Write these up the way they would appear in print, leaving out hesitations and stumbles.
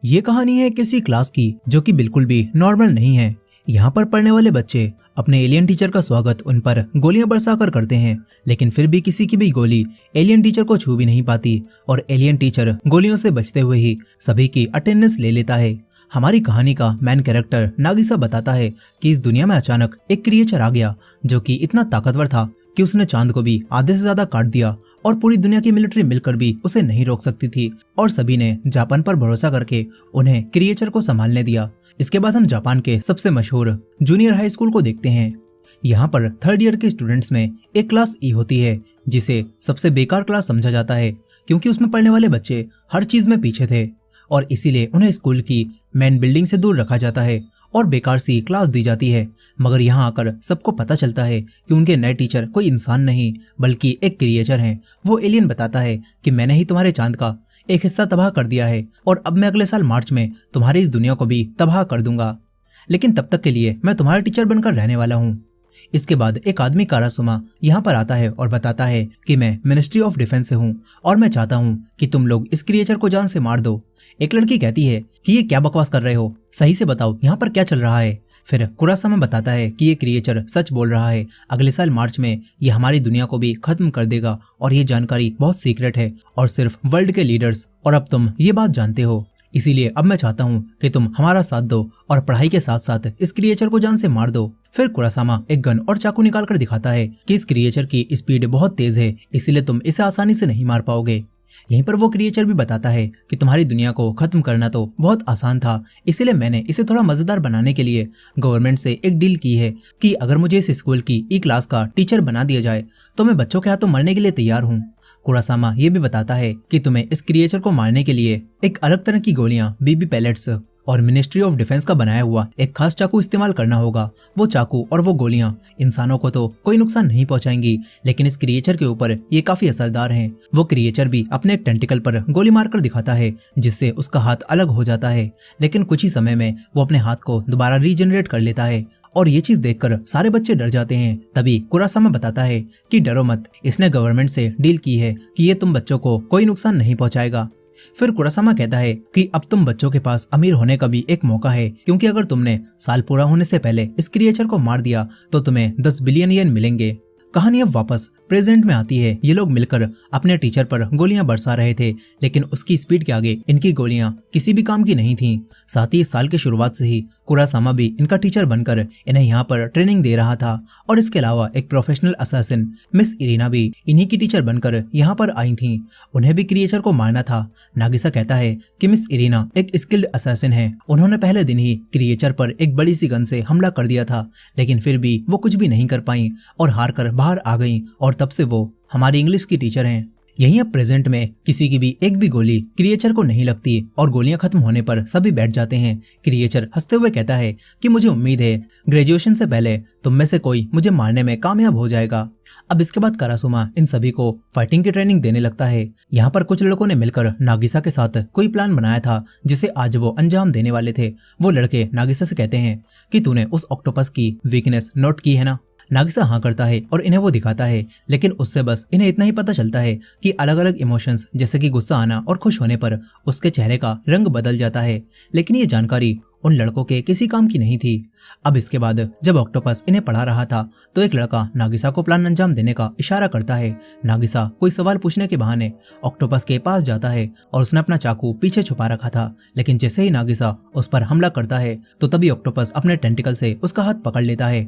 ये कहानी है किसी क्लास की जो कि बिल्कुल भी नॉर्मल नहीं है। यहाँ पर पढ़ने वाले बच्चे अपने एलियन टीचर का स्वागत उन पर गोलियां बरसा कर करते हैं, लेकिन फिर भी किसी की भी गोली एलियन टीचर को छू भी नहीं पाती और एलियन टीचर गोलियों से बचते हुए ही सभी की अटेंडेंस ले लेता है। हमारी कहानी का मेन कैरेक्टर नागिसा बताता है कि इस दुनिया में अचानक एक क्रिएचर आ गया जो कि इतना ताकतवर था कि उसने चांद को भी आधे से ज्यादा काट दिया और पूरी दुनिया की मिलिट्री मिलकर भी उसे नहीं रोक सकती थी और सभी ने जापान पर भरोसा करके उन्हें क्रिएचर को संभालने दिया। इसके बाद हम जापान के सबसे मशहूर जूनियर हाई स्कूल को देखते हैं। यहाँ पर थर्ड ईयर के स्टूडेंट्स में एक क्लास ई होती है जिसे सबसे बेकार क्लास समझा जाता है क्योंकि उसमें पढ़ने वाले बच्चे हर चीज में पीछे थे और इसीलिए उन्हें स्कूल की मेन बिल्डिंग से दूर रखा जाता है और बेकार सी क्लास दी जाती है। मगर यहाँ आकर सबको पता चलता है कि उनके नए टीचर कोई इंसान नहीं बल्कि एक क्रिएचर हैं। वो एलियन बताता है कि मैंने ही तुम्हारे चांद का एक हिस्सा तबाह कर दिया है और अब मैं अगले साल मार्च में तुम्हारी इस दुनिया को भी तबाह कर दूंगा, लेकिन तब तक के लिए मैं तुम्हारा टीचर बनकर रहने वाला हूँ। इसके बाद एक आदमी कारासुमा यहाँ पर आता है और बताता है कि मैं मिनिस्ट्री ऑफ डिफेंस से हूँ और मैं चाहता हूँ कि तुम लोग इस क्रिएचर को जान से मार दो। एक लड़की कहती है कि ये क्या बकवास कर रहे हो, सही से बताओ यहाँ पर क्या चल रहा है। फिर कुरासामा बताता है कि ये क्रिएचर सच बोल रहा है, अगले साल मार्च में ये हमारी दुनिया को भी खत्म कर देगा और ये जानकारी बहुत सीक्रेट है और सिर्फ वर्ल्ड के लीडर्स और अब तुम ये बात जानते हो। इसीलिए अब मैं चाहता हूँ कि तुम हमारा साथ दो और पढ़ाई के साथ साथ इस क्रिएचर को जान से मार दो। फिर कुरासामा एक गन और चाकू निकाल कर दिखाता है कि इस क्रिएचर की स्पीड बहुत तेज है, इसीलिए तुम इसे आसानी से नहीं मार पाओगे। यहीं पर वो क्रिएचर भी बताता है कि तुम्हारी दुनिया को खत्म करना तो बहुत आसान था, इसीलिए मैंने इसे थोड़ा मजेदार बनाने के लिए गवर्नमेंट से एक डील की है कि अगर मुझे इस स्कूल की ई क्लास का टीचर बना दिया जाए तो मैं बच्चों के हाथों मरने के लिए तैयार हूँ। कुरासामा ये भी बताता है कि तुम्हें इस क्रिएचर को मारने के लिए एक अलग तरह की गोलियां, बीबी पैलेट्स और मिनिस्ट्री ऑफ डिफेंस का बनाया हुआ एक खास चाकू इस्तेमाल करना होगा। वो चाकू और वो गोलियां इंसानों को तो कोई नुकसान नहीं पहुंचाएंगी, लेकिन इस क्रिएचर के ऊपर ये काफी असरदार हैं। वो क्रिएचर भी अपने एक टेंटिकल पर गोली मारकर दिखाता है जिससे उसका हाथ अलग हो जाता है, लेकिन कुछ ही समय में वो अपने हाथ को दोबारा रीजनरेट कर लेता है और ये चीज देखकर सारे बच्चे डर जाते हैं। तभी कुरासामा बताता है कि डरो मत, इसने गवर्नमेंट से डील की है कि ये तुम बच्चों को कोई नुकसान नहीं पहुंचाएगा। फिर कुरासामा कहता है कि अब तुम बच्चों के पास अमीर होने का भी एक मौका है, क्योंकि अगर तुमने साल पूरा होने से पहले इस क्रिएचर को मार दिया तो तुम्हें 10 बिलियन येन मिलेंगे। कहानी अब वापस प्रेजेंट में आती है। ये लोग मिलकर अपने टीचर पर गोलियां बरसा रहे थे, लेकिन उसकी स्पीड के आगे इनकी गोलियां किसी भी काम की नहीं थीं। साथ ही इस साल की शुरुआत से ही कुरासामा भी इनका टीचर बनकर इन्हें यहाँ पर ट्रेनिंग दे रहा था और इसके अलावा एक प्रोफेशनल असैसिन मिस इरीना भी इन्हीं की टीचर बनकर यहाँ पर आई थी। उन्हें भी क्रिएचर को मारना था। नागिसा कहता है कि मिस इरीना एक स्किल्ड असैसिन है, उन्होंने पहले दिन ही क्रिएचर पर एक बड़ी सी गन से हमला कर दिया था, लेकिन फिर भी वो कुछ भी नहीं कर पाई और हार कर बाहर आ गई और तब से वो हमारी इंग्लिश की टीचर हैं। यहीं अब प्रेजेंट में किसी की भी एक भी गोली क्रिएचर को नहीं लगती और गोलियां खत्म होने पर सभी बैठ जाते हैं। क्रिएचर हंसते हुए कहता है कि मुझे उम्मीद है ग्रेजुएशन से पहले तुम में से कोई मुझे मारने में कामयाब हो जाएगा। अब इसके बाद कारासुमा इन सभी को फाइटिंग की ट्रेनिंग देने लगता है। यहाँ पर कुछ लड़कों ने मिलकर नागिसा के साथ कोई प्लान बनाया था जिसे आज वो अंजाम देने वाले थे। वो लड़के नागिसा से कहते हैं कि तूने उस ऑक्टोपस की वीकनेस नोट की है ना। नागिसा हाँ करता है और इन्हें वो दिखाता है, लेकिन उससे बस इन्हें इतना ही पता चलता है कि अलग अलग इमोशंस जैसे कि गुस्सा आना और खुश होने पर उसके चेहरे का रंग बदल जाता है, लेकिन ये जानकारी उन लड़कों के किसी काम की नहीं थी। अब इसके बाद जब ऑक्टोपस इन्हें पढ़ा रहा था तो एक लड़का नागिसा को प्लान अंजाम देने का इशारा करता है। नागिसा कोई सवाल पूछने के बहाने ऑक्टोपस के पास जाता है और उसने अपना चाकू पीछे छुपा रखा था, लेकिन जैसे ही नागिसा उस पर हमला करता है तो तभी ऑक्टोपस अपने टेंटिकल से उसका हाथ पकड़ लेता है।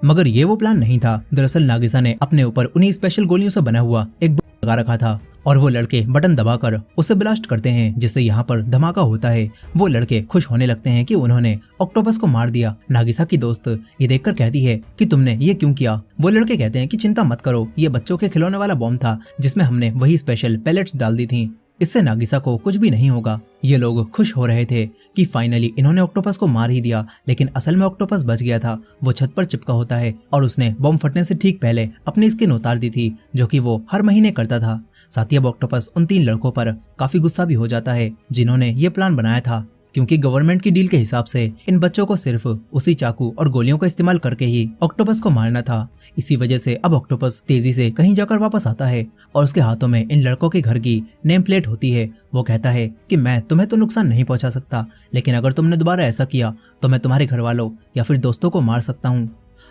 मगर ये वो प्लान नहीं था। दरअसल नागिसा ने अपने ऊपर उन्हीं स्पेशल गोलियों से बना हुआ एक बम लगा रखा था और वो लड़के बटन दबाकर उसे ब्लास्ट करते हैं जिससे यहाँ पर धमाका होता है। वो लड़के खुश होने लगते हैं कि उन्होंने ऑक्टोपस को मार दिया। नागिसा की दोस्त ये देखकर कहती है कि तुमने ये क्यों किया। वो लड़के कहते हैं कि चिंता मत करो, ये बच्चों के खिलौने वाला बॉम्ब था जिसमें हमने वही स्पेशल पैलेट्स डाल दी थी, इससे नागिसा को कुछ भी नहीं होगा। ये लोग खुश हो रहे थे कि फाइनली इन्होंने ऑक्टोपस को मार ही दिया, लेकिन असल में ऑक्टोपस बच गया था। वो छत पर चिपका होता है और उसने बॉम्ब फटने से ठीक पहले अपनी स्किन उतार दी थी, जो कि वो हर महीने करता था। साथ ही अब ऑक्टोपस उन 3 लड़कों पर काफी गुस्सा भी हो जाता है जिन्होंने ये प्लान बनाया था। क्योंकि गवर्नमेंट की डील के हिसाब से इन बच्चों को सिर्फ उसी चाकू और गोलियों का इस्तेमाल करके ही ऑक्टोपस को मारना था। इसी वजह से अब ऑक्टोपस तेजी से कहीं जाकर वापस आता है और उसके हाथों में इन लड़कों के घर की नेम प्लेट होती है। वो कहता है कि मैं तुम्हें तो नुकसान नहीं पहुंचा सकता, लेकिन अगर तुमने दोबारा ऐसा किया तो मैं तुम्हारे घर वालों या फिर दोस्तों को मार सकता हूँ।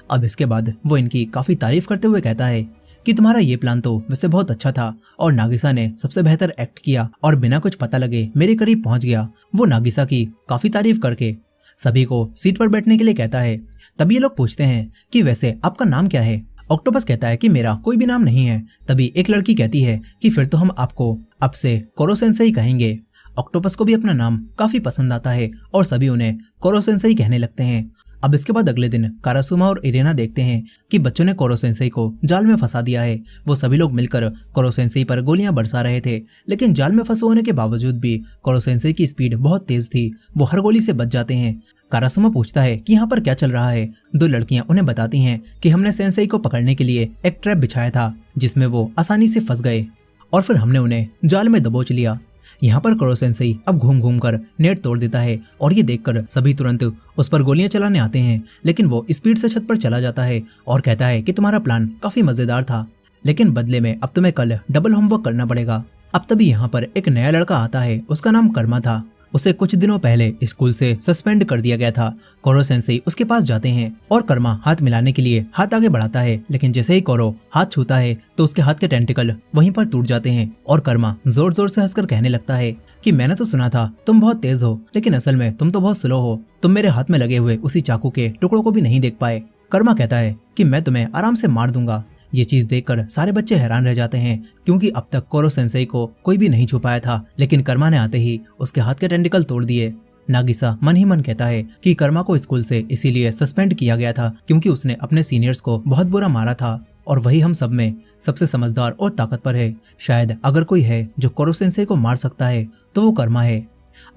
अब इसके बाद वो इनकी काफी तारीफ करते हुए कहता है कि तुम्हारा ये प्लान तो वैसे बहुत अच्छा था और नागिसा ने सबसे बेहतर एक्ट किया और बिना कुछ पता लगे मेरे करीब पहुंच गया। वो नागिसा की काफी तारीफ करके सभी को सीट पर बैठने के लिए कहता है। तभी ये लोग पूछते हैं कि वैसे आपका नाम क्या है। ऑक्टोपस कहता है कि मेरा कोई भी नाम नहीं है। तभी एक लड़की कहती है कि फिर तो हम आपको अब से कोरो सेंसेई कहेंगे। ऑक्टोपस को भी अपना नाम काफी पसंद आता है और सभी उन्हें कोरो सेंसेई कहने लगते हैं। अब इसके बाद अगले दिन कारासुमा और इरेना देखते हैं कि बच्चों ने कोरो सेंसेई को जाल में फंसा दिया है। वो सभी लोग मिलकर कोरो सेंसेई पर गोलियां बरसा रहे थे, लेकिन जाल में फंसे होने के बावजूद भी कोरो सेंसेई की स्पीड बहुत तेज थी। वो हर गोली से बच जाते हैं। कारासुमा पूछता है कि यहाँ पर क्या चल रहा है। दो लड़कियां उन्हें बताती हैं कि हमने सेंसेई को पकड़ने के लिए एक ट्रैप बिछाया था जिसमें वो आसानी से फंस गए और फिर हमने उन्हें जाल में दबोच लिया। यहाँ पर कोरो सेंसेई अब घूम घूम कर नेट तोड़ देता है और ये देखकर सभी तुरंत उस पर गोलियां चलाने आते हैं, लेकिन वो स्पीड से छत पर चला जाता है और कहता है कि तुम्हारा प्लान काफी मजेदार था, लेकिन बदले में अब तुम्हें कल डबल होमवर्क करना पड़ेगा। अब तभी यहाँ पर एक नया लड़का आता है। उसका नाम कर्मा था। उसे कुछ दिनों पहले स्कूल से सस्पेंड कर दिया गया था। कोरो सेंसेई उसके पास जाते हैं और कर्मा हाथ मिलाने के लिए हाथ आगे बढ़ाता है, लेकिन जैसे ही कोरो हाथ छूता है तो उसके हाथ के टेंटिकल वहीं पर टूट जाते हैं और कर्मा जोर जोर से हंसकर कहने लगता है कि मैंने तो सुना था तुम बहुत तेज हो, लेकिन असल में तुम तो बहुत स्लो हो। तुम मेरे हाथ में लगे हुए उसी चाकू के टुकड़ों को भी नहीं देख पाए। कर्मा कहता है कि मैं तुम्हें आराम से मार दूंगा। ये चीज देखकर सारे बच्चे हैरान रह जाते हैं, क्योंकि अब तक कोरो सेंसेई को कोई भी नहीं छुपाया था, लेकिन कर्मा ने आते ही उसके हाथ के टेंटिकल तोड़ दिए। नागिसा मन ही मन कहता है कि कर्मा को स्कूल से इसीलिए सस्पेंड किया गया था क्योंकि उसने अपने सीनियर्स को बहुत बुरा मारा था और वही हम सब में सबसे समझदार और ताकतवर है। शायद अगर कोई है जो कोरो सेंसेई को मार सकता है तो वो कर्मा है।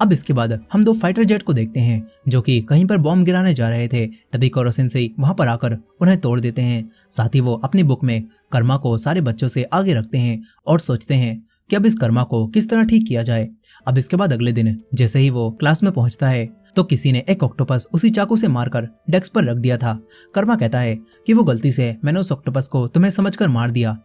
अब इसके बाद हम दो फाइटर जेट को देखते हैं जो कि कहीं पर बॉम्ब गिराने जा रहे थे। तभी कोरो सेंसेई वहां पर आकर उन्हें तोड़ देते हैं। साथ ही वो अपनी बुक में कर्मा को सारे बच्चों से आगे रखते हैं और सोचते हैं कि अब इस कर्मा को किस तरह ठीक किया जाए। अब इसके बाद अगले दिन जैसे ही वो क्लास में पहुंचता है तो किसी ने एक ऑक्टोपस उसी चाकू से मारकर डेस्क पर रख दिया था। कर्मा कहता है कि वो गलती से मैंने उस ऑक्टोपस को तुम्हें समझकर मार दिया,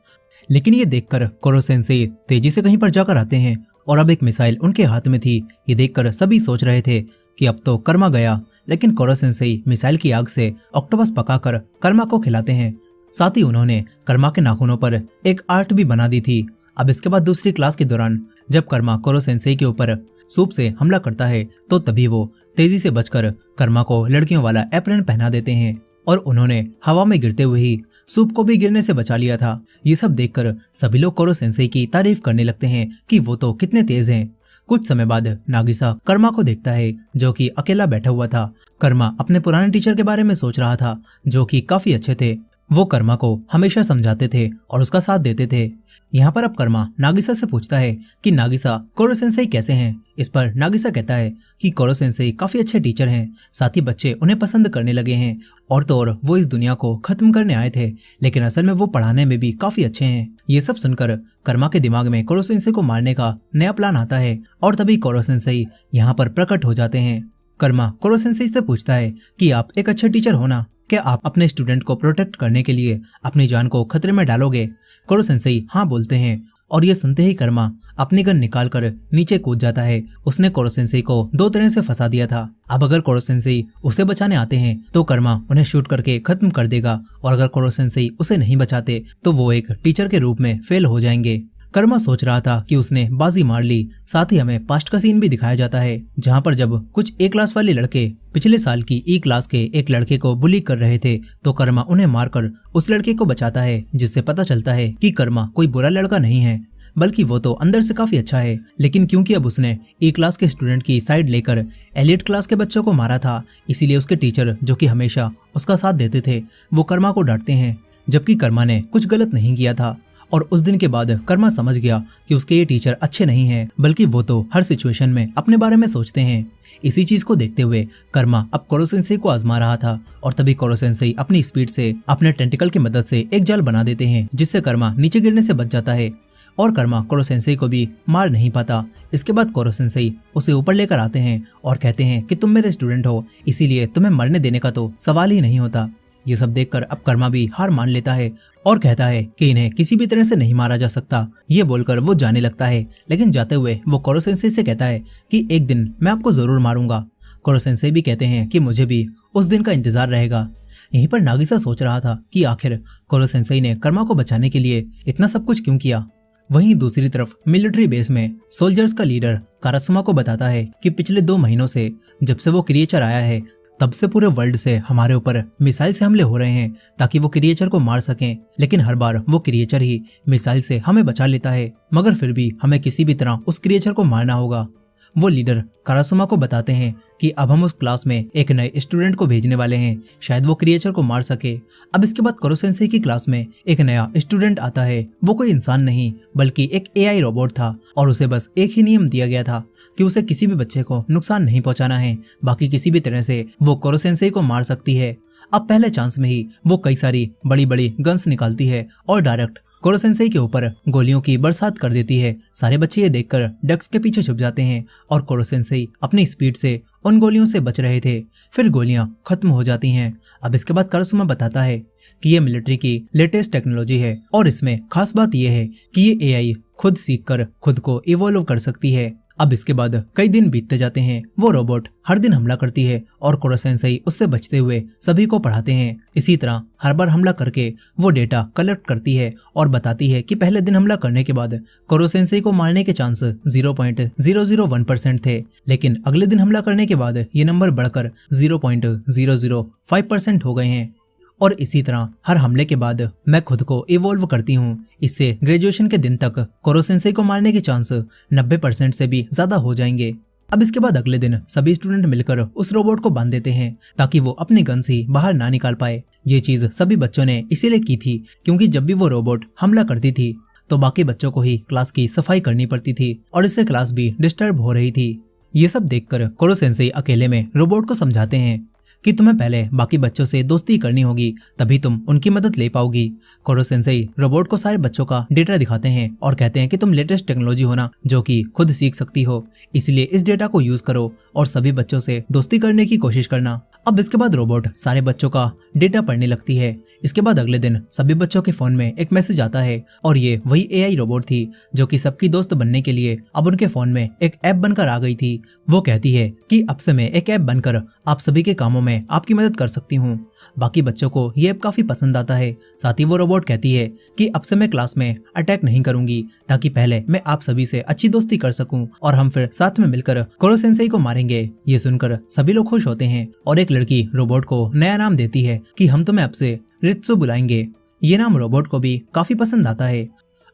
लेकिन ये देखकर कोरो सेंसेई तेजी से कहीं पर जाकर आते हैं और अब एक मिसाइल उनके हाथ में थी। ये देखकर सभी सोच रहे थे कि अब तो कर्मा गया, लेकिन कोरो सेंसेई मिसाइल की आग से ऑक्टोपस पकाकर कर्मा को खिलाते हैं। साथ ही उन्होंने कर्मा के नाखूनों पर एक आर्ट भी बना दी थी। अब इसके बाद दूसरी क्लास के दौरान जब कर्मा कोरो सेंसेई के ऊपर सूप से हमला करता है तो तभी वो तेजी से बचकर कर्मा को लड़कियों वाला एप्रन पहना देते हैं और उन्होंने हवा में गिरते हुए ही सूप को भी गिरने से बचा लिया था। ये सब देखकर सभी लोग कोरो सेंसेई की तारीफ करने लगते हैं कि वो तो कितने तेज हैं। कुछ समय बाद नागिसा कर्मा को देखता है जो कि अकेला बैठा हुआ था। कर्मा अपने पुराने टीचर के बारे में सोच रहा था जो कि काफी अच्छे थे। वो कर्मा को हमेशा समझाते थे और उसका साथ देते थे। यहाँ पर अब कर्मा नागिसा से पूछता है कि नागिसा कोरो सेंसेई कैसे हैं। इस पर नागिसा कहता है कि कोरो सेंसेई काफी अच्छे टीचर हैं, साथ ही बच्चे उन्हें पसंद करने लगे हैं और तो और वो इस दुनिया को खत्म करने आए थे, लेकिन असल में वो पढ़ाने में भी काफी अच्छे हैं। ये सब सुनकर कर्मा के दिमाग में कोरो सेंसेई को मारने का नया प्लान आता है और तभी कोरो सेंसेई यहाँ पर प्रकट हो जाते हैं। कर्मा कोरो सेंसेई से पूछता है कि आप एक अच्छे टीचर हो ना, क्या आप अपने स्टूडेंट को प्रोटेक्ट करने के लिए अपनी जान को खतरे में डालोगे। कोरो सेंसेई हाँ बोलते हैं और ये सुनते ही कर्मा अपनी गन निकालकर नीचे कूद जाता है। उसने कोरो सेंसेई को दो तरह से फंसा दिया था। अब अगर कोरो सेंसेई उसे बचाने आते हैं तो कर्मा उन्हें शूट करके खत्म कर देगा और अगर कोरो सेंसेई उसे नहीं बचाते तो वो एक टीचर के रूप में फेल हो जाएंगे। कर्मा सोच रहा था कि उसने बाजी मार ली। साथ ही हमें पास्ट का सीन भी दिखाया जाता है जहाँ पर जब कुछ ए क्लास वाले लड़के पिछले साल की ई क्लास के एक लड़के को बुली कर रहे थे तो कर्मा उन्हें मारकर उस लड़के को बचाता है, जिससे पता चलता है कि कर्मा कोई बुरा लड़का नहीं है बल्कि वो तो अंदर से काफी अच्छा है। लेकिन क्योंकि अब उसने ई क्लास के स्टूडेंट की साइड लेकर एलिट क्लास के बच्चों को मारा था, इसीलिए उसके टीचर जो कि हमेशा उसका साथ देते थे वो कर्मा को डांटते हैं, जबकि कर्मा ने कुछ गलत नहीं किया था। और उस दिन के बाद कर्मा समझ गया कि उसके ये टीचर अच्छे नहीं हैं, बल्कि वो तो हर सिचुएशन में अपने बारे में सोचते हैं। इसी चीज को देखते हुए कर्मा अब कोरो सेंसेई को आजमा रहा था और तभी कोरो सेंसेई अपनी स्पीड से अपने टेंटिकल की मदद से एक जाल बना देते हैं जिससे कर्मा नीचे गिरने से बच जाता है। और कर्मा कोरो सेंसेई को भी मार नहीं पाता। इसके बाद कोरो सेंसेई उसे ऊपर लेकर आते हैं और कहते हैं कि तुम मेरे स्टूडेंट हो, इसीलिए तुम्हें मरने देने का तो सवाल ही नहीं होता। ये सब देखकर अब कर्मा भी हार मान लेता है और कहता है कि इन्हें किसी भी तरह से नहीं मारा जा सकता। ये बोलकर वो जाने लगता है, लेकिन जाते हुए वो कोरो सेंसेई से कहता है कि एक दिन मैं आपको जरूर मारूंगा। कोरो सेंसेई भी कहते हैं कि मुझे भी उस दिन का इंतजार रहेगा। यहीं पर नागिसा सोच रहा था कि आखिर कोरो सेंसेई ने कर्मा को बचाने के लिए इतना सब कुछ क्यों किया। वहीं दूसरी तरफ मिलिट्री बेस में सोल्जर्स का लीडर कारासुमा को बताता है कि पिछले 2 महीनों से जब से वो क्रिएचर आया है तब से पूरे वर्ल्ड से हमारे ऊपर मिसाइल से हमले हो रहे हैं ताकि वो क्रिएचर को मार सकें, लेकिन हर बार वो क्रिएचर ही मिसाइल से हमें बचा लेता है, मगर फिर भी हमें किसी भी तरह उस क्रिएचर को मारना होगा। वो लीडर कारासुमा को बताते हैं कि अब हम उस क्लास में एक नए स्टूडेंट को भेजने वाले हैं, शायद वो क्रिएचर को मार सके। अब इसके बाद कोरो सेंसेई की क्लास में एक नया स्टूडेंट आता है। वो कोई इंसान नहीं बल्कि एक एआई रोबोट था और उसे बस एक ही नियम दिया गया था कि उसे किसी भी बच्चे को नुकसान नहीं पहुंचाना है, बाकी किसी भी तरह से वो कोरो सेंसेई को मार सकती है। अब पहले चांस में ही वो कई सारी बड़ी बड़ी गन्स निकालती है और डायरेक्ट कोरो सेंसेई के ऊपर गोलियों की बरसात कर देती है। सारे बच्चे ये देखकर डक्स के पीछे छुप जाते हैं और कोरो सेंसेई अपनी स्पीड से उन गोलियों से बच रहे थे। फिर गोलियां खत्म हो जाती हैं। अब इसके बाद कारासुमा बताता है कि ये मिलिट्री की लेटेस्ट टेक्नोलॉजी है और इसमें खास बात यह है कि ये एआई खुद सीखकर खुद को इवॉल्व कर सकती है। अब इसके बाद कई दिन बीतते जाते हैं। वो रोबोट हर दिन हमला करती है और कोरो सेंसेई उससे बचते हुए सभी को पढ़ाते हैं। इसी तरह हर बार हमला करके वो डेटा कलेक्ट करती है और बताती है कि पहले दिन हमला करने के बाद कोरो सेंसेई को मारने के चांस 0.001% थे, लेकिन अगले दिन हमला करने के बाद ये नंबर बढ़कर 0.005% हो गए हैं। और इसी तरह हर हमले के बाद मैं खुद को इवॉल्व करती हूँ। इससे ग्रेजुएशन के दिन तक कोरो सेंसेई को मारने के चांस 90% से भी ज्यादा हो जाएंगे। अब इसके बाद अगले दिन सभी स्टूडेंट मिलकर उस रोबोट को बांध देते हैं ताकि वो अपनी गन से बाहर ना निकाल पाए। ये चीज सभी बच्चों ने इसीलिए की थी क्योंकि जब भी वो रोबोट हमला करती थी तो बाकी बच्चों को ही क्लास की सफाई करनी पड़ती थी और इससे क्लास भी डिस्टर्ब हो रही थी। ये सब देखकर कोरो सेंसेई अकेले में रोबोट को समझाते हैं कि तुम्हें पहले बाकी बच्चों से दोस्ती करनी होगी, तभी तुम उनकी मदद ले पाओगी। कोरो सेंसेई रोबोट को सारे बच्चों का डेटा दिखाते हैं और कहते हैं कि तुम लेटेस्ट टेक्नोलॉजी हो ना, जो कि खुद सीख सकती हो, इसलिए इस डेटा को यूज करो और सभी बच्चों से दोस्ती करने की कोशिश करना। अब इसके बाद रोबोट सारे बच्चों का डेटा पढ़ने लगती है। इसके बाद अगले दिन सभी बच्चों के फोन में एक मैसेज आता है और ये वही एआई रोबोट थी जो कि सबकी दोस्त बनने के लिए अब उनके फोन में एक ऐप बनकर आ गई थी। वो कहती है कि अब से मैं एक ऐप बनकर आप सभी के कामों में आपकी मदद कर सकती हूँ। बाकी बच्चों को ये ऐप काफी पसंद आता है। साथ ही वो रोबोट कहती है कि अब से मैं क्लास में अटैक नहीं करूंगी ताकि पहले मैं आप सभी से अच्छी दोस्ती कर सकूं और हम फिर साथ में मिलकर कोरो सेंसेई को मारेंगे। ये सुनकर सभी लोग खुश होते हैं और एक लड़की रोबोट को नया नाम देती है कि हम तुम्हें अब से रित्सु बुलाएंगे। ये नाम रोबोट को भी काफी पसंद आता है।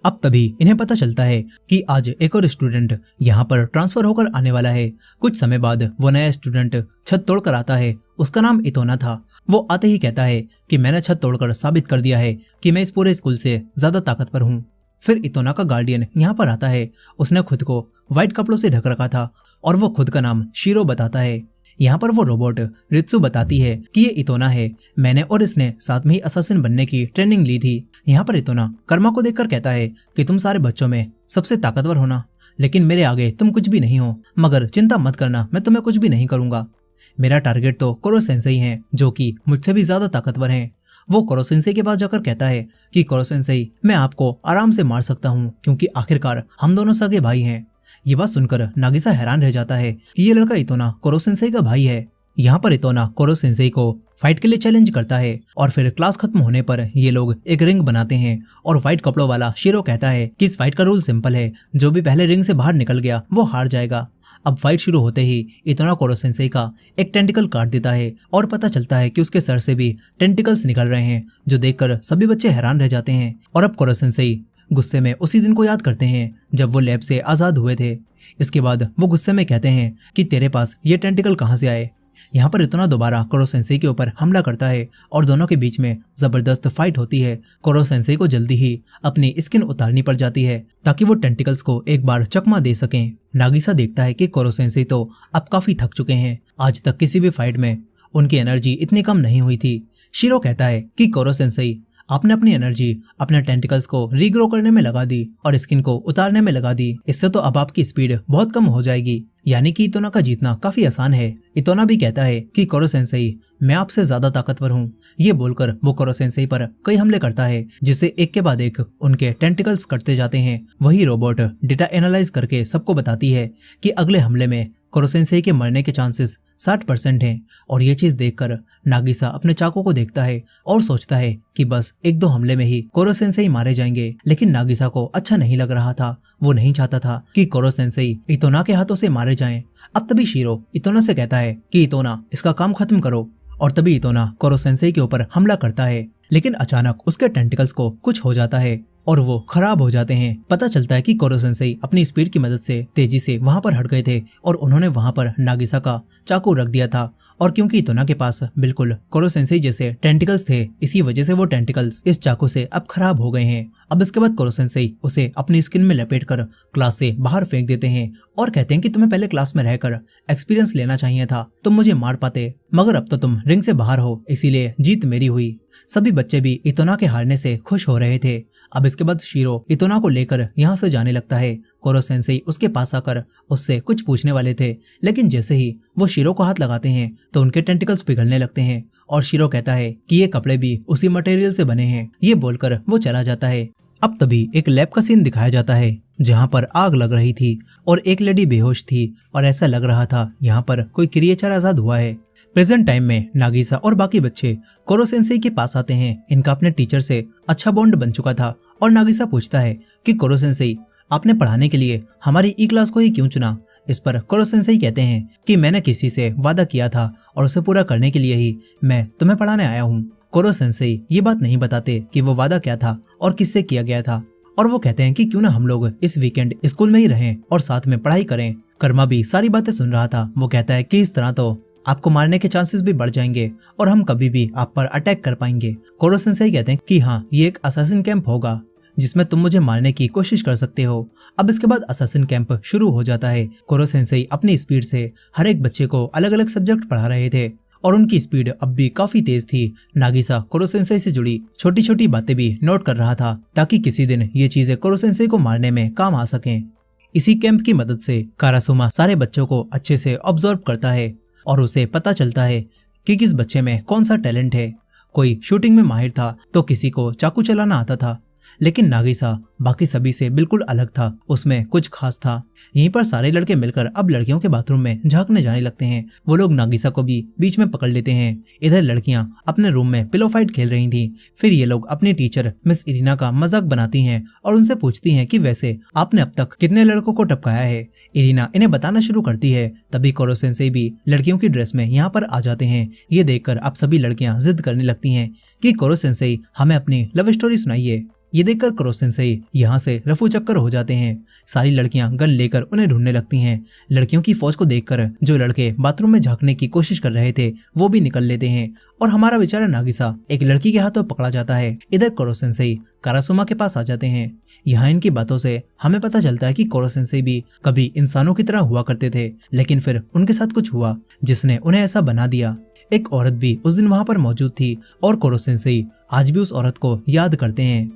अब तभी इन्हें पता चलता है कि आज एक और स्टूडेंट यहाँ पर ट्रांसफर होकर आने वाला है। कुछ समय बाद वो नया स्टूडेंट छत तोड़कर आता है। उसका नाम इतोना था। वो आते ही कहता है कि मैंने छत तोड़कर साबित कर दिया है कि मैं इस पूरे स्कूल से ज्यादा ताकतवर हूँ। फिर इतोना का गार्डियन यहाँ पर आता है। उसने खुद को व्हाइट कपड़ों से ढक रखा था और वो खुद का नाम शीरो बताता है। यहाँ पर वो रोबोट रित्सु बताती है कि ये इतोना है, मैंने और इसने साथ में ही असासिन बनने की ट्रेनिंग ली थी। यहाँ पर इतोना कर्मा को देखकर कहता है कि तुम सारे बच्चों में सबसे ताकतवर हो ना, लेकिन मेरे आगे तुम कुछ भी नहीं हो, मगर चिंता मत करना, मैं तुम्हें कुछ भी नहीं करूंगा। मेरा टारगेट तो कोरो सेंसेई है जो कि मुझसे भी ज्यादा ताकतवर हैं। वो कोरो सेंसेई के पास जाकर कहता है कि कोरो सेंसेई, मैं आपको आराम से मार सकता हूँ क्योंकि आखिरकार हम दोनों सगे भाई हैं। ये बात सुनकर नागिसा हैरान रह जाता है कि ये लड़का इतोना कोरो सेंसेई का भाई है। यहाँ पर इतोना कोरो सेंसेई को फाइट के लिए चैलेंज करता है और फिर क्लास खत्म होने पर ये लोग एक रिंग बनाते हैं और व्हाइट कपड़ों वाला शीरो कहता है कि इस फाइट का रूल सिंपल है, जो भी पहले रिंग से बाहर निकल गया वो हार जाएगा। अब फाइट शुरू होते ही इतोना कोरो सेंसेई का एक टेंटिकल काट देता है और पता चलता है कि उसके सर से भी टेंटिकल्स निकल रहे हैं, जो देखकर सभी बच्चे हैरान रह जाते हैं। और अब कोरो सेंसेई गुस्से में उसी दिन को याद करते हैं जब वो लैब से आजाद हुए थे। इसके बाद वो गुस्से में कहते हैं कि तेरे पास ये टेंटिकल कहाँ से आए। यहाँ पर इतोना दोबारा कोरो सेंसेई के ऊपर हमला करता है और दोनों के बीच में जबरदस्त फाइट होती है। कोरो सेंसेई को जल्दी ही अपनी स्किन उतारनी पड़ जाती है ताकि वो टेंटिकल्स को एक बार चकमा दे सकें। नागिसा देखता है कि कोरो सेंसेई तो अब काफी थक चुके हैं। आज तक किसी भी फाइट में उनकी एनर्जी इतनी कम नहीं हुई थी। शीरो कहता है कि कोरो सेंसेई, आपने अपनी एनर्जी अपने टेंटिकल्स को रीग्रो करने में लगा दी और स्किन को उतारने में लगा दी। इससे तो अब आपकी स्पीड बहुत कम हो जाएगी, यानी कि इतोना का जीतना काफी आसान है। इतोना भी कहता है कि कोरो सेंसेई, मैं आपसे ज्यादा ताकतवर हूँ। ये बोलकर वो कोरो सेंसेई पर कई हमले करता है, जिससे एक के बाद एक उनके टेंटिकल्स कटते जाते हैं। वही रोबोट डेटा एनालाइज करके सबको बताती है कि अगले हमले में कोरो सेंसेई के मरने के चांसेस 60% हैं। और ये चीज देखकर नागिसा अपने चाकू को देखता है और सोचता है कि बस 1-2 हमले में ही कोरो सेंसेई मारे जाएंगे। लेकिन नागिसा को अच्छा नहीं लग रहा था। वो नहीं चाहता था कि कोरो सेंसेई इतोना के हाथों से मारे जाएं। अब तभी शीरो इतोना से कहता है कि इतोना, इसका काम खत्म करो। और तभी इतोना कोरो सेंसेई के ऊपर हमला करता है, लेकिन अचानक उसके टेंटिकल्स को कुछ हो जाता है और वो खराब हो जाते हैं। पता चलता है कि कोरो सेंसेई अपनी स्पीड की मदद से तेजी से वहां पर हट गए थे और उन्होंने वहां पर नागिसा का चाकू रख दिया था। और क्योंकि इतोना के पास बिल्कुल कोरो सेंसेई जैसे टेंटिकल्स थे, इसी वजह से वो टेंटिकल्स इस चाकू से अब खराब हो गए हैं। अब इसके बाद कोरो सेंसेई उसे अपनी स्किन में लपेटकर क्लास से बाहर फेंक देते हैं और कहते हैं कि तुम्हें पहले क्लास में रहकर एक्सपीरियंस लेना चाहिए था, तुम मुझे मार पाते, मगर अब तो तुम रिंग से बाहर हो, इसीलिए जीत मेरी हुई। सभी बच्चे भी इतोना के हारने से खुश हो रहे थे। अब इसके बाद शीरो इतोना को लेकर यहाँ से जाने लगता है। कोरो सेंसेई उसके पास आकर उससे कुछ पूछने वाले थे, लेकिन जैसे ही वो शीरो को हाथ लगाते हैं तो उनके टेंटिकल्स पिघलने लगते हैं और शीरो कहता है कि ये कपड़े भी उसी मटेरियल से बने हैं। ये बोलकर वो चला जाता है। अब तभी एक लैब का सीन दिखाया जाता है जहाँ पर आग लग रही थी और एक लेडी बेहोश थी और ऐसा लग रहा था यहाँ पर कोई क्रिएचर आजाद हुआ है। प्रेजेंट टाइम में नागिसा और बाकी बच्चे कोरो सेंसेई के पास आते हैं। इनका अपने टीचर से अच्छा बॉन्ड बन चुका था और नागिसा पूछता है कि कोरो सेंसेई, आपने पढ़ाने के लिए हमारी ई क्लास को ही क्यों चुना? इस पर कोरो सेंसेई कहते हैं कि मैंने किसी से वादा किया था और उसे पूरा करने के लिए ही मैं तुम्हें पढ़ाने आया हूँ। कोरो सेंसेई ये बात नहीं बताते कि वो वादा क्या था और किससे किया गया था, और वो कहते हैं कि क्यों ना हम लोग इस वीकेंड स्कूल में ही रहें और साथ में पढ़ाई करें। कर्मा भी सारी बातें सुन रहा था। वो कहता है कि इस तरह तो आपको मारने के चांसेस भी बढ़ जाएंगे और हम कभी भी आप पर अटैक कर पाएंगे। कोरो सेंसेई कहते हैं कि हाँ, ये एक असैसिन कैंप होगा जिसमें तुम मुझे मारने की कोशिश कर सकते हो। अब इसके बाद असैसिन कैंप शुरू हो जाता है। कोरो सेंसेई अपनी स्पीड से हर एक बच्चे को अलग अलग सब्जेक्ट पढ़ा रहे थे और उनकी स्पीड अब भी काफी तेज थी। नागिसा कोरो सेंसेई से जुड़ी छोटी छोटी बातें भी नोट कर रहा था ताकि किसी दिन ये चीजें कोरो सेंसेई को मारने में काम आ सकें। इसी कैंप की मदद से कारासुमा सारे बच्चों को अच्छे से ऑब्जर्व करता है और उसे पता चलता है कि किस बच्चे में कौन सा टैलेंट है। कोई शूटिंग में माहिर था तो किसी को चाकू चलाना आता था, लेकिन नागिसा बाकी सभी से बिल्कुल अलग था, उसमें कुछ खास था। यहीं पर सारे लड़के मिलकर अब लड़कियों के बाथरूम में झांकने जाने लगते हैं। वो लोग नागिसा को भी बीच में पकड़ लेते हैं। इधर लड़कियां अपने रूम में पिलो फाइट खेल रही थी। फिर ये लोग अपनी टीचर मिस इरीना का मजाक बनाती हैं और उनसे पूछती हैं कि वैसे आपने अब तक कितने लड़कों को टपकाया है। इरीना इन्हें बताना शुरू करती है। तभी कोरो सेंसेई भी लड़कियों की ड्रेस में यहाँ पर आ जाते हैं। ये देखकर अब सभी लड़कियां जिद करने लगती हैं कि कोरो सेंसेई हमें अपनी लव स्टोरी सुनाइए। ये देखकर कोरो सेंसेई यहाँ से रफू चक्कर हो जाते हैं। सारी लड़कियां गन लेकर उन्हें ढूंढने लगती हैं। लड़कियों की फौज को देखकर जो लड़के बाथरूम में झांकने की कोशिश कर रहे थे वो भी निकल लेते हैं और हमारा बेचारा नागिसा एक लड़की के हाथों पकड़ा जाता है। इधर कोरो सेंसेई कारासुमा के पास आ जाते हैं। यहाँ इनकी बातों से हमें पता चलता है कि कोरो सेंसेई भी कभी इंसानों की तरह हुआ करते थे, लेकिन फिर उनके साथ कुछ हुआ जिसने उन्हें ऐसा बना दिया। एक औरत भी उस दिन वहां पर मौजूद थी और कोरो सेंसेई आज भी उस औरत को याद करते हैं।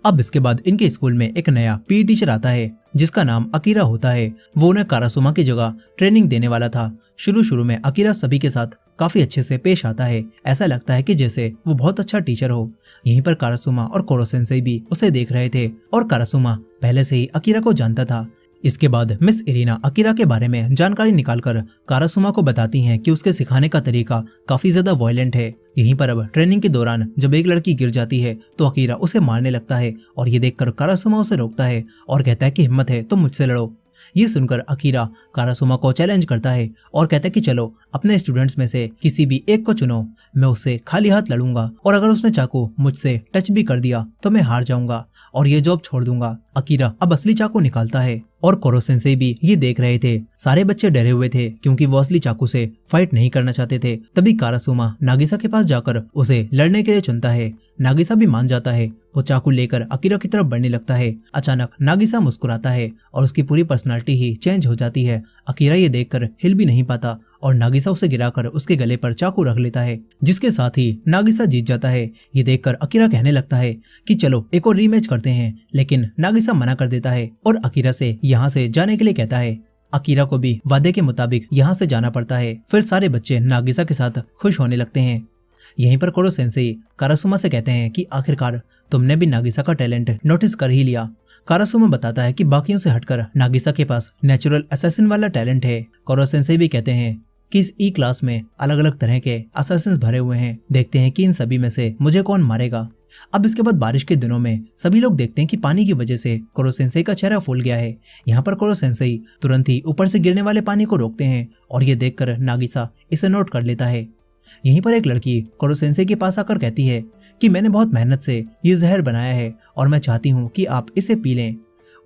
अब इसके बाद इनके स्कूल में एक नया पीई टीचर आता है जिसका नाम अकीरा होता है। वो उन्हें कारासुमा की जगह ट्रेनिंग देने वाला था। शुरू में अकीरा सभी के साथ काफी अच्छे से पेश आता है। ऐसा लगता है कि जैसे वो बहुत अच्छा टीचर हो। यहीं पर कारासुमा और कोरो सेंसेई भी उसे देख रहे थे और कारासुमा पहले से ही अकीरा को जानता था। इसके बाद मिस इरीना अकीरा के बारे में जानकारी निकालकर कारासुमा को बताती हैं कि उसके सिखाने का तरीका काफी ज्यादा वायलेंट है। यहीं पर अब ट्रेनिंग के दौरान जब एक लड़की गिर जाती है तो अकीरा उसे मारने लगता है और ये देखकर कारासुमा उसे रोकता है और कहता है कि हिम्मत है तो मुझसे लड़ो। ये सुनकर अकीरा कारासुमा को चैलेंज करता है और कहता है कि चलो अपने स्टूडेंट्स में से किसी भी एक को चुनो, मैं उससे खाली हाथ लड़ूंगा और अगर उसने चाकू मुझसे टच भी कर दिया तो मैं हार जाऊंगा और ये जॉब छोड़ दूंगा। अकीरा अब असली चाकू निकालता है और कोरो सेंसेई भी ये देख रहे थे। सारे बच्चे डरे हुए थे क्योंकि वो असली चाकू से फाइट नहीं करना चाहते थे। तभी कारासुमा नागिसा के पास जाकर उसे लड़ने के लिए चुनता है। नागिसा भी मान जाता है। वो चाकू लेकर अकीरा की तरफ बढ़ने लगता है। अचानक नागिसा मुस्कुराता है और उसकी पूरी पर्सनालिटी ही चेंज हो जाती है। अकीरा ये देखकर हिल भी नहीं पाता और नागिसा उसे गिराकर उसके गले पर चाकू रख लेता है, जिसके साथ ही नागिसा जीत जाता है। ये देखकर अकीरा कहने लगता है कि चलो एक और रीमैच करते हैं, लेकिन नागिसा मना कर देता है और अकीरा से यहाँ से जाने के लिए कहता है। अकीरा को भी वादे के मुताबिक यहाँ से जाना पड़ता है। फिर सारे बच्चे नागिसा के साथ खुश होने लगते हैं। यहीं पर कोरो सेंसेई कारासुमा से कहते हैं कि आखिरकार तुमने भी नागिसा का टैलेंट नोटिस कर ही लिया। कारासुमा बताता है कि बाकियों से हटकर नागिसा के पास नेचुरल असैसिन वाला टैलेंट है। कोरो सेंसेई भी कहते हैं कि इस ई क्लास में अलग अलग तरह के असैसिन्स भरे हुए हैं, देखते हैं कि इन सभी में से मुझे कौन मारेगा। अब इसके बाद बारिश के दिनों में सभी लोग देखते हैं कि पानी की वजह से कोरो सेंसेई का चेहरा फूल गया है। यहाँ पर कोरो सेंसेई तुरंत ही ऊपर से गिरने वाले पानी को रोकते हैं और ये देखकर नागिसा इसे नोट कर लेता है। यहीं पर एक लड़की कोरो सेंसेई के पास आकर कहती है कि मैंने बहुत मेहनत से ये जहर बनाया है और मैं चाहती हूँ कि आप इसे पी लें।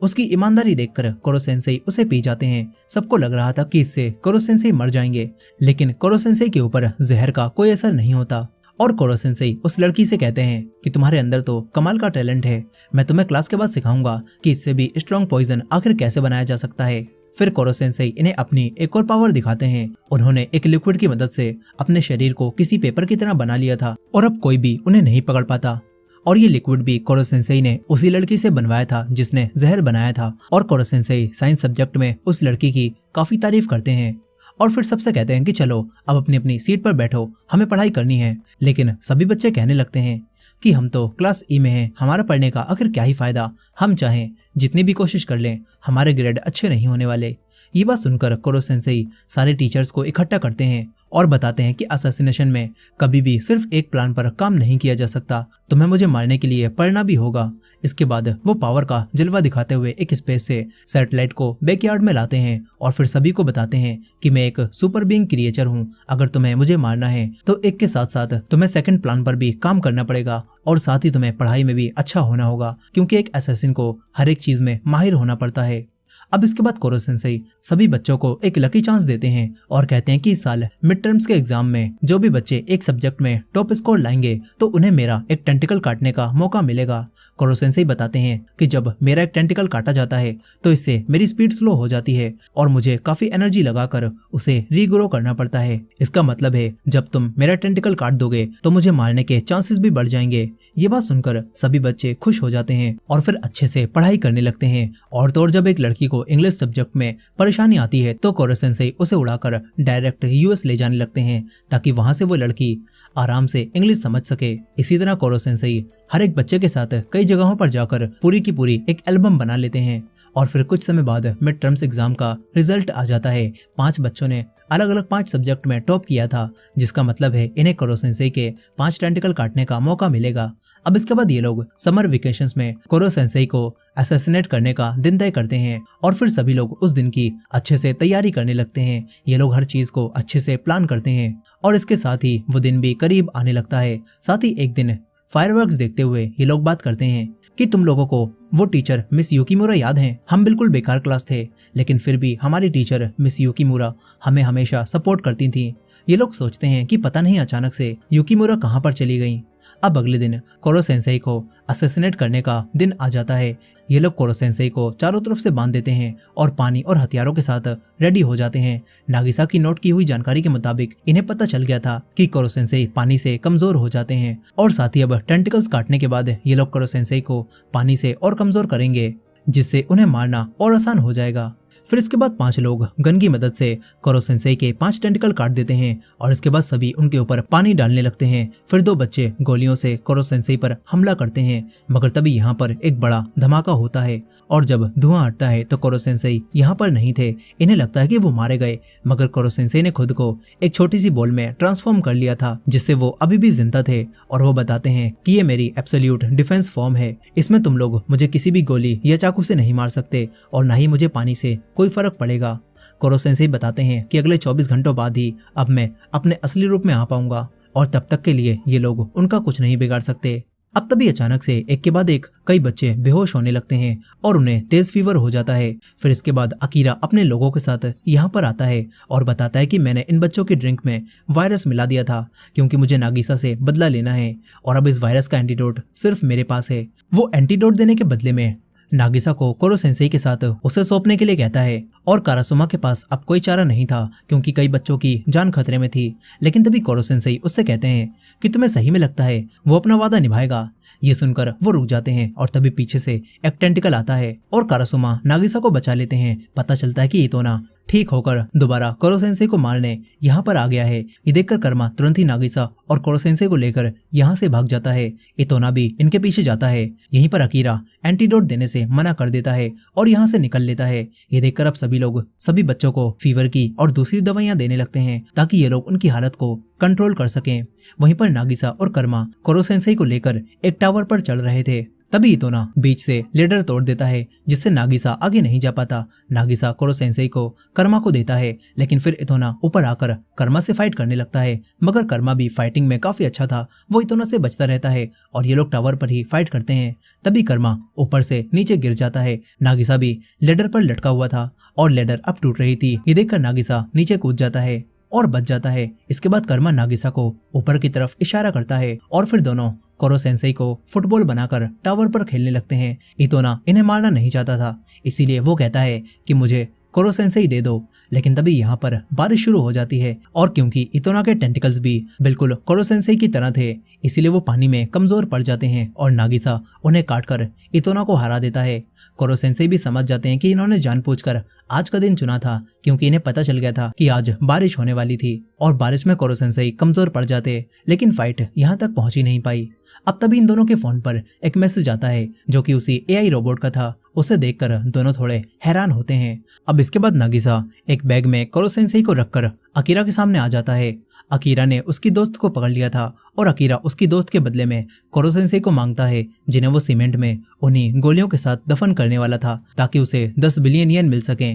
उसकी ईमानदारी देखकर कोरो सेंसेई उसे पी जाते हैं। सबको लग रहा था कि इससे कोरो सेंसेई मर जाएंगे, लेकिन कोरो सेंसेई के ऊपर जहर का कोई असर नहीं होता और कोरो सेंसेई उस लड़की से कहते हैं कि तुम्हारे अंदर तो कमाल का टैलेंट है, मैं तुम्हें क्लास के बाद सिखाऊंगा कि इससे भी स्ट्रॉन्ग पॉइजन आखिर कैसे बनाया जा सकता है। फिर कोरो सेंसेई इन्हें अपनी एक और पावर दिखाते हैं। उन्होंने एक लिक्विड की मदद से अपने शरीर को किसी पेपर की तरह बना लिया था और अब कोई भी उन्हें नहीं पकड़ पाता। और ये लिक्विड भी कोरो सेंसेई ने उसी लड़की से बनवाया था जिसने जहर बनाया था। और कोरो सेंसेई साइंस सब्जेक्ट में उस लड़की की काफी तारीफ करते हैं और फिर सबसे कहते हैं कि चलो अब अपनी अपनी सीट पर बैठो, हमें पढ़ाई करनी है। लेकिन सभी बच्चे कहने लगते हैं कि हम तो क्लास ई में हैं, हमारा पढ़ने का आखिर क्या ही फायदा, हम चाहें जितनी भी कोशिश कर लें हमारे ग्रेड अच्छे नहीं होने वाले। ये बात सुनकर कोरो सेंसेई सारे टीचर्स को इकट्ठा करते हैं और बताते हैं कि असैसिनेशन में कभी भी सिर्फ एक प्लान पर काम नहीं किया जा सकता, तुम्हें मुझे मारने के लिए पढ़ना भी होगा। इसके बाद वो पावर का जलवा दिखाते हुए एक स्पेस से सैटेलाइट को बैकयार्ड में लाते हैं और फिर सभी को बताते हैं कि मैं एक सुपर बीइंग क्रिएचर हूँ, अगर तुम्हें मुझे मारना है तो एक के साथ साथ तुम्हें सेकंड प्लान पर भी काम करना पड़ेगा और साथ ही तुम्हें पढ़ाई में भी अच्छा होना होगा, क्योंकि एक असैसिन को हर एक चीज में माहिर होना पड़ता है। अब इसके बाद कोरो सेंसेई सभी बच्चों को एक लकी चांस देते हैं और कहते हैं कि इस साल मिड टर्म्स के एग्जाम में जो भी बच्चे एक सब्जेक्ट में टॉप स्कोर लाएंगे तो उन्हें मेरा एक टेंटिकल काटने का मौका मिलेगा। कोरो सेंसेई बताते हैं कि जब मेरा एक टेंटिकल काटा जाता है तो इससे मेरी स्पीड स्लो हो जाती है और मुझे काफी एनर्जी लगाकर उसे रीग्रो करना पड़ता है। इसका मतलब है जब तुम मेरा टेंटिकल काट दोगे तो मुझे मारने के चांसेस भी बढ़ जाएंगे। ये बात सुनकर सभी बच्चे खुश हो जाते हैं और फिर अच्छे से पढ़ाई करने लगते हैं। और तो और जब एक लड़की को इंग्लिश सब्जेक्ट में परेशानी आती है तो कोरो सेंसेई उसे उड़ाकर डायरेक्ट यूएस ले जाने लगते हैं ताकि वहां से वो लड़की आराम से इंग्लिश समझ सके। इसी तरह कोरो सेंसेई हर एक बच्चे के साथ कई जगहों पर जाकर पूरी की पूरी एक एल्बम बना लेते हैं। और फिर कुछ समय बाद मिड टर्म्स एग्जाम का रिजल्ट आ जाता है। 5 बच्चों ने अलग अलग 5 सब्जेक्ट में टॉप किया था, जिसका मतलब है इन्हें कोरो सेंसेई के 5 टेंटिकल काटने का मौका मिलेगा। अब इसके बाद ये लोग समर वेकेशंस में कोरो सेंसेई को असैसिनेट करने का दिन तय करते हैं और फिर सभी लोग उस दिन की अच्छे से तैयारी करने लगते हैं। ये लोग हर चीज को अच्छे से प्लान करते हैं और इसके साथ ही वो दिन भी करीब आने लगता है। साथ ही एक दिन फायरवर्क्स देखते हुए ये लोग बात करते हैं कि तुम लोगों को वो टीचर मिस युकीमुरा याद है? हम बिल्कुल बेकार क्लास थे, लेकिन फिर भी हमारी टीचर मिस युकीमुरा हमें हमेशा सपोर्ट करती थी। ये लोग सोचते हैं कि पता नहीं अचानक से युकीमुरा कहाँ पर चली गई। अब अगले दिन कोरो सेंसेई को असैसिनेट करने का दिन आ जाता है। ये लोग कोरो सेंसेई को चारों तरफ से बांध देते हैं और पानी और हथियारों के साथ रेडी हो जाते हैं। नागिसा की नोट की हुई जानकारी के मुताबिक इन्हें पता चल गया था कि कोरो सेंसेई पानी से कमजोर हो जाते हैं और साथ ही अब टेंटिकल्स काटने के बाद ये लोग कोरो सेंसेई को पानी से और कमजोर करेंगे, जिससे उन्हें मारना और आसान हो जाएगा। फिर इसके बाद 5 लोग गन की मदद से कोरो सेंसेई के 5 टेंटिकल काट देते हैं और इसके बाद सभी उनके ऊपर पानी डालने लगते हैं। फिर 2 बच्चे गोलियों से कोरो सेंसेई पर हमला करते हैं, मगर तभी यहाँ पर एक बड़ा धमाका होता है और जब धुआं हटता है तो कोरो सेंसेई यहाँ पर नहीं थे। इन्हें लगता है कि वो मारे गए, मगर कोरो सेंसेई ने खुद को एक छोटी सी बॉल में ट्रांसफॉर्म कर लिया था, जिससे वो अभी भी जिंदा थे। और वो बताते हैं कि ये मेरी एब्सोल्यूट डिफेंस फॉर्म है, इसमें तुम लोग मुझे किसी भी गोली या चाकू से नहीं मार सकते और ना ही मुझे पानी से कोई फर्क पड़ेगा। कोरो सेंसेई बताते हैं कि अगले 24 घंटों बाद ही अब मैं अपने असली रूप में आ पाऊंगा और तब तक के लिए ये लोग उनका कुछ नहीं बिगाड़ सकते। अब तभी अचानक से एक के बाद एक कई बच्चे बेहोश होने लगते हैं और उन्हें तेज फीवर हो जाता है। फिर इसके बाद अकीरा अपने लोगों के साथ यहाँ पर आता है और बताता है कि मैंने इन बच्चों की ड्रिंक में वायरस मिला दिया था क्योंकि मुझे नागिसा से बदला लेना है और अब इस वायरस का एंटीडोट सिर्फ मेरे पास है। वो एंटीडोट देने के बदले में नागिसा को कोरो सेंसेई के साथ उसे सौंपने के लिए कहता है और कारासुमा के पास अब कोई चारा नहीं था क्योंकि कई बच्चों की जान खतरे में थी। लेकिन तभी कोरो सेंसेई उससे कहते हैं कि तुम्हें सही में लगता है वो अपना वादा निभाएगा। ये सुनकर वो रुक जाते हैं और तभी पीछे से एक टेंटिकल आता है और कारासुमा नागिसा को बचा लेते हैं। पता चलता है कि इतोना ठीक होकर दोबारा कोरो सेंसेई को मारने यहाँ पर आ गया है। ये देखकर कर्मा तुरंत ही नागिसा और कोरो सेंसेई को लेकर यहाँ से भाग जाता है। इतोना भी इनके पीछे जाता है। यहीं पर अकीरा एंटीडोट देने से मना कर देता है और यहाँ से निकल लेता है। ये देखकर अब सभी लोग सभी बच्चों को फीवर की और दूसरी दवाइयाँ देने लगते हैं ताकि ये लोग उनकी हालत को कंट्रोल कर सकें। वहीं पर नागिसा और कर्मा कोरो सेंसेई को लेकर एक टावर पर चढ़ रहे थे। तभी इतोना बीच से लेडर तोड़ देता है जिससे नागिसा आगे नहीं जा पाता। नागिसा कोरो सेंसेई को कर्मा को देता है लेकिन फिर इतोना ऊपर आकर कर्मा से फाइट करने लगता है। मगर कर्मा भी फाइटिंग में काफी अच्छा था, वो इतोना से बचता रहता है और ये लोग टावर पर ही फाइट करते हैं। तभी कर्मा ऊपर से नीचे गिर जाता है। नागिसा भी लेडर पर लटका हुआ था और लेडर अब टूट रही थी। ये देखकर नागिसा नीचे कूद जाता है और बच जाता है। इसके बाद कर्मा नागिसा को ऊपर की तरफ इशारा करता है और फिर दोनों कोरो सेंसेई को फुटबॉल बनाकर टावर पर खेलने लगते हैं। इतोना इन्हें मारना नहीं चाहता था, इसीलिए वो कहता है कि मुझे कोरो सेंसेई दे दो। लेकिन तभी यहाँ पर बारिश शुरू हो जाती है और क्योंकि इतोना के टेंटिकल्स भी बिल्कुल कोरो सेंसेई की तरह थे, इसीलिए वो पानी में कमजोर पड़ जाते हैं और नागिसा उन्हें काटकर इतोना को हरा देता है। कोरो सेंसेई भी समझ जाते हैं कि इन्होंने जानबूझकर आज का दिन चुना था क्योंकि इन्हें पता चल गया था कि आज बारिश होने वाली थी और बारिश में कोरो सेंसेई कमजोर पड़ जाते, लेकिन फाइट यहाँ तक पहुंच ही नहीं पाई। अब तभी इन दोनों के फोन पर एक मैसेज आता है जो कि उसी एआई रोबोट का था। उसे देखकर दोनों थोड़े हैरान होते हैं। अब इसके बाद नागिसा एक बैग में कोरो सेंसेई को रखकर अकीरा के सामने आ जाता है। अकीरा ने उसकी दोस्त को पकड़ लिया था और अकीरा उसकी दोस्त के बदले में कोरो सेंसेई को मांगता है जिन्हें वो सीमेंट में उन्हीं गोलियों के साथ दफन करने वाला था ताकि उसे 10 बिलियन येन मिल सके।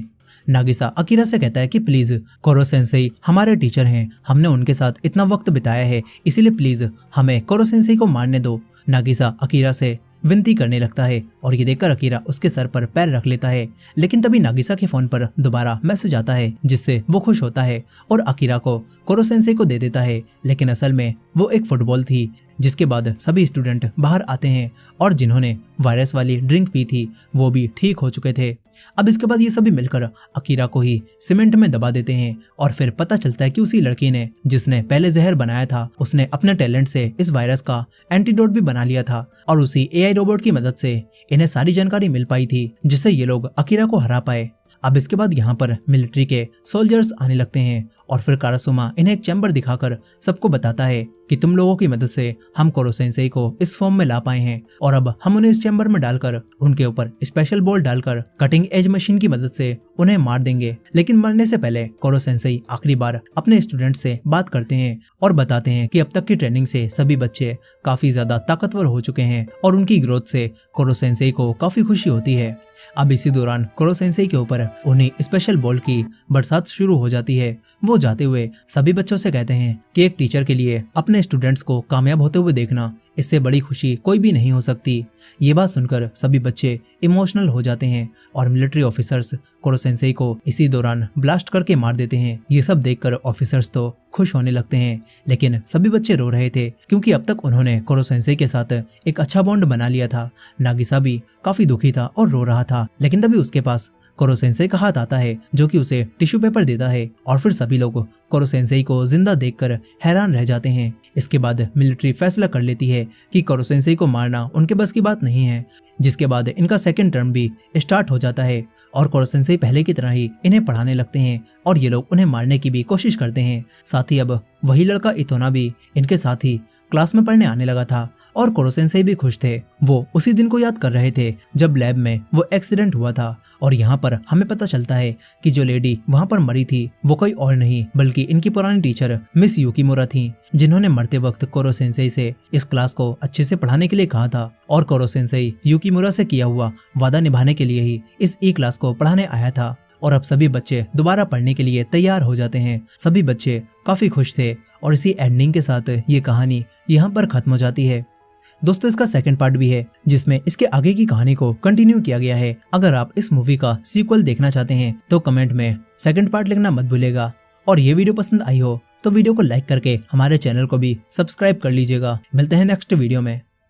नागिसा अकीरा से कहता है कि प्लीज कोरो सेंसेई हमारे टीचर हैं, हमने उनके साथ इतना वक्त बिताया है, इसीलिए प्लीज हमें कोरो सेंसेई को मारने दो। नागिसा अकीरा से विनती करने लगता है और ये देखकर अकीरा उसके सर पर पैर रख लेता है। लेकिन तभी नागिसा के फोन पर दोबारा मैसेज आता है जिससे वो खुश होता है और अकीरा को कोरो सेंसेई को दे देता है। लेकिन असल में वो एक फुटबॉल थी। जिसके बाद सभी स्टूडेंट बाहर आते हैं और जिन्होंने वायरस वाली ड्रिंक पी थी वो भी ठीक हो चुके थे। अब इसके बाद ये सभी मिलकर अकीरा को ही सीमेंट में दबा देते हैं और फिर पता चलता है कि उसी लड़की ने जिसने पहले जहर बनाया था उसने अपने टैलेंट से इस वायरस का एंटीडोट भी बना लिया था और उसी एआई रोबोट की मदद से इन्हें सारी जानकारी मिल पाई थी जिससे ये लोग अकीरा को हरा पाए। अब इसके बाद यहाँ पर मिलिट्री के सोल्जर्स आने लगते हैं और फिर कारासुमा इन्हें एक चैम्बर दिखाकर सबको बताता है कि तुम लोगों की मदद से हम कोरो सेंसेई को इस फॉर्म में ला पाए हैं और अब हम उन्हें इस चैम्बर में डालकर उनके ऊपर स्पेशल बॉल डालकर कटिंग एज मशीन की मदद से उन्हें मार देंगे। लेकिन मरने से पहले कोरो सेंसेई आखिरी बार अपने स्टूडेंट से बात करते हैं और बताते हैं कि अब तक की ट्रेनिंग से सभी बच्चे काफी ज्यादा ताकतवर हो चुके हैं और उनकी ग्रोथ से कोरो सेंसेई को काफी खुशी होती है। अब इसी दौरान कोरो सेंसेई के ऊपर उन्हें स्पेशल बॉल की बरसात शुरू हो जाती है। वो जाते हुए सभी बच्चों से कहते हैं कि एक टीचर के लिए अपने स्टूडेंट्स को कामयाब होते हुए देखना इससे बड़ी खुशी कोई भी नहीं हो सकती। ये बात सुनकर सभी बच्चे इमोशनल हो जाते हैं और मिलिट्री ऑफिसर्स कोरो सेंसेई को इसी दौरान ब्लास्ट करके मार देते हैं। ये सब देखकर ऑफिसर्स तो खुश होने लगते हैं लेकिन सभी बच्चे रो रहे थे क्योंकि अब तक उन्होंने कोरो सेंसेई के साथ एक अच्छा बॉन्ड बना लिया था। नागिसा भी काफी दुखी था और रो रहा था। लेकिन तभी उसके पास कोरो सेंसेई का हाथ आता है जो कि उसे टिश्यू पेपर देता है और फिर सभी लोग कोरो सेंसेई को जिंदा देखकर हैरान रह जाते हैं। इसके बाद मिलिट्री फैसला कर लेती है कि कोरो सेंसेई को मारना उनके बस की बात नहीं है, जिसके बाद इनका सेकंड टर्म भी स्टार्ट हो जाता है और कोरो सेंसेई पहले की तरह ही इन्हें पढ़ाने लगते हैं और ये लोग उन्हें मारने की भी कोशिश करते हैं। साथ ही अब वही लड़का इतोना भी इनके साथ ही क्लास में पढ़ने आने लगा था और कोरो सेंसेई भी खुश थे। वो उसी दिन को याद कर रहे थे जब लैब में वो एक्सीडेंट हुआ था और यहाँ पर हमें पता चलता है कि जो लेडी वहाँ पर मरी थी वो कोई और नहीं बल्कि इनकी पुरानी टीचर मिस युकीमुरा थी, जिन्होंने मरते वक्त कोरो सेंसेई से इस क्लास को अच्छे से पढ़ाने के लिए कहा था और कोरो सेंसेई युकीमुरा से किया हुआ वादा निभाने के लिए ही इस ई क्लास को पढ़ाने आया था। और अब सभी बच्चे दोबारा पढ़ने के लिए तैयार हो जाते हैं। सभी बच्चे काफी खुश थे और इसी एंडिंग के साथ ये कहानी यहाँ पर खत्म हो जाती है। दोस्तों इसका सेकंड पार्ट भी है जिसमें इसके आगे की कहानी को कंटिन्यू किया गया है। अगर आप इस मूवी का सीक्वल देखना चाहते हैं तो कमेंट में सेकंड पार्ट लिखना मत भूलिएगा और ये वीडियो पसंद आई हो तो वीडियो को लाइक करके हमारे चैनल को भी सब्सक्राइब कर लीजिएगा। मिलते हैं नेक्स्ट वीडियो में।